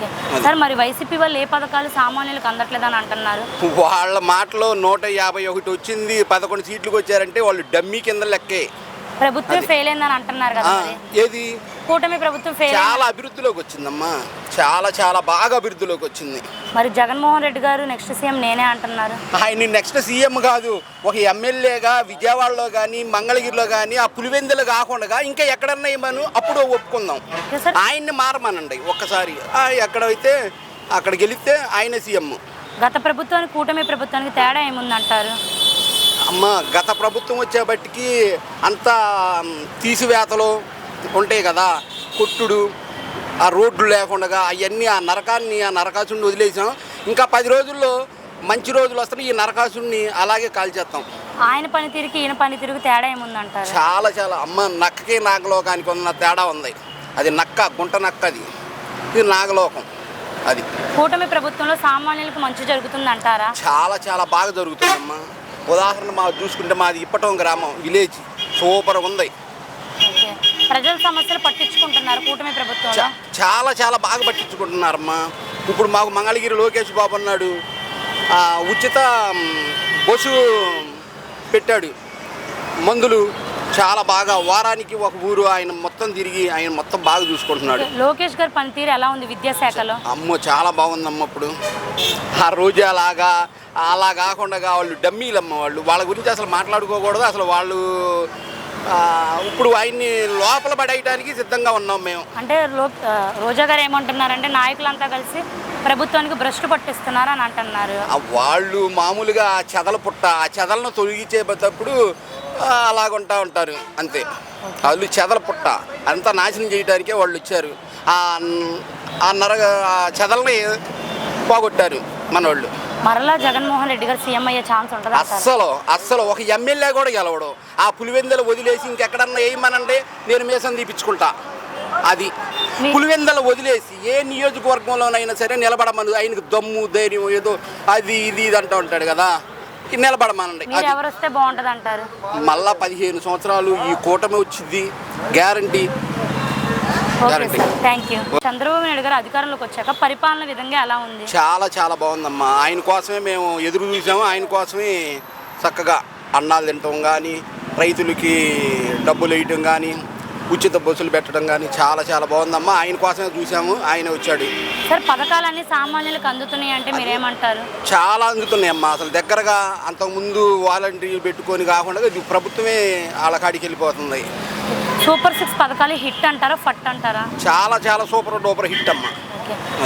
Okay sir, మరి YCP వాళ్ళు ఏ పథకాలు సామాన్యులకు అందట్లేదని అంటున్నారు? వాళ్ళ మాటలో 151 వచ్చింది, 11 సీట్లకు వచ్చారంటే వాళ్ళు డమ్మీ కింద లెక్కే. ప్రభుత్వం ఫెయిల్ అయిందని అంటున్నారు కదా, ఏది కూటమి ప్రభుత్వం ఫెయిల్ చాలా అభివృద్ధిలోకి వచ్చిందమ్మా, చాలా చాలా బాగా అభివృద్ధిలోకి వచ్చింది. మరి జగన్మోహన్ రెడ్డి గారు నెక్స్ట్ సీఎం నేనే అంటున్నారు. ఆయన నెక్స్ట్ సీఎం కాదు, ఒక ఎమ్మెల్యేగా విజయవాడలో కానీ మంగళగిరిలో కానీ ఆ పులివెందులు కాకుండా ఇంకా ఎక్కడన్నా ఇవ్వను, అప్పుడు ఒప్పుకుందాం. ఆయన్ని మారమనండి ఒక్కసారి, ఎక్కడైతే అక్కడ గెలిస్తే ఆయన సీఎం. గత ప్రభుత్వానికి కూటమి ప్రభుత్వానికి తేడా ఏముందంటారు? అమ్మ, గత ప్రభుత్వం వచ్చేపటికి అంతా తీసివేతలు ఉంటాయి కదా, కొట్టుడు, ఆ రోడ్లు లేకుండా అవన్నీ ఆ నరకాసుని వదిలేసాం. ఇంకా 10 రోజుల్లో మంచి రోజులు వస్తాయి, ఈ నరకాసుని అలాగే కాల్చేస్తాం. ఆయన పనితీరుకి ఈయన పనితీరుకి తేడా ఏముందంటారు? చాలా చాలా అమ్మ, నక్కకి నాగలోకానికి ఉన్న తేడా ఉంది. అది నక్క, గుంట నక్క, ఇది నాగలోకం. అది కూటమి ప్రభుత్వంలో సామాన్యులకు మంచి జరుగుతుంది అంటారా? చాలా చాలా బాగా జరుగుతుందమ్మా. ఉదాహరణ మా చూసుకుంటే మాది ఇప్పటం గ్రామం, విలేజ్ సూపర్గా ఉంది. ప్రజల సమస్యలు పట్టించుకుంటున్నారు కూటమి ప్రభుత్వంలో? చాలా చాలా బాగా పట్టించుకుంటున్నారమ్మా. ఇప్పుడు మాకు మంగళగిరి లోకేష్ బాబు అన్నాడు, ఉచిత బస్సు పెట్టాడు, మందులు చాలా బాగా, వారానికి ఒక ఊరు ఆయన మొత్తం తిరిగి ఆయన మొత్తం బాగా చూసుకుంటున్నాడు. లోకేష్ గారి పనితీరు ఎలా ఉంది విద్యాశాఖలో? అమ్మో చాలా బాగుందమ్మ. ఇప్పుడు ఆ రోజు అలా కాకుండా వాళ్ళు డమ్మీలమ్మ, వాళ్ళ గురించి అసలు మాట్లాడుకోకూడదు. అసలు వాళ్ళు ఇప్పుడు ఆయన్ని లోపల పడేయడానికి సిద్ధంగా ఉన్నాం మేము. అంటే రోజా గారు ఏమంటున్నారంటే నాయకులంతా కలిసి ప్రభుత్వానికి భ్రష్టు పట్టిస్తున్నారు అని అంటున్నారు. వాళ్ళు మామూలుగా చెదల పుట్ట, ఆ చెదలను తొలగించేటప్పుడు అలాగుంటా ఉంటారు అంతే. వాళ్ళు చెదల పుట్ట అంతా నాశనం చేయడానికే వాళ్ళు వచ్చారు. ఆ చెదలని పోగొట్టారు మన వాళ్ళు. మరలా జగన్మోహన్ రెడ్డి గారు సీఎం అయ్యే ఛాన్స్ ఉంటుంది? అస్సలు ఒక ఎమ్మెల్యే కూడా గెలవడు. ఆ పులివెందులు వదిలేసి ఇంకెక్కడన్నా వేయమనండి, నేను మీసం తీపించుకుంటా. అది పులివెందులు వదిలేసి ఏ నియోజకవర్గంలోనైనా సరే నిలబడమని, ఆయనకు దమ్ము ధైర్యం ఏదో అది ఇది అంటూ ఉంటాడు కదా, నిలబడమనండి. ఎవరు వస్తే బాగుంటుంది అంటారు? మళ్ళా 15 సంవత్సరాలు ఈ కూటమి వచ్చింది, guarantee. Thank you. Chandrababu Naidu గారు అధికారంలోకి వచ్చాక పరిపాలన విధంగా ఎలా ఉంది? చాలా చాలా బాగుందమ్మా. ఆయన కోసమే మేము ఎదురు చూసాము. ఆయన కోసమే చక్కగా అన్నాలు తినటం కానీ, రైతులకి డబ్బులు వేయటం కానీ, ఉచిత బస్సులు పెట్టడం కానీ చాలా చాలా బాగుందమ్మా. ఆయన కోసమే చూసాము, ఆయన వచ్చాడు. సార్, పథకాలన్నీ సామాన్యులకు అందుతున్నాయి అంటే మీరేమంటారు? చాలా అందుతున్నాయి అమ్మా. అసలు దగ్గరగా అంతకుముందు వాలంటీర్లు పెట్టుకొని కాకుండా ప్రభుత్వమే వాళ్ళ కాడికి వెళ్ళిపోతుంది. సూపర్ 6 పథకాలు హిట్ అంటారా, ఫట్ అంటారా? చాలా చాలా సూపర్ డూపర్ హిట్ అమ్మా.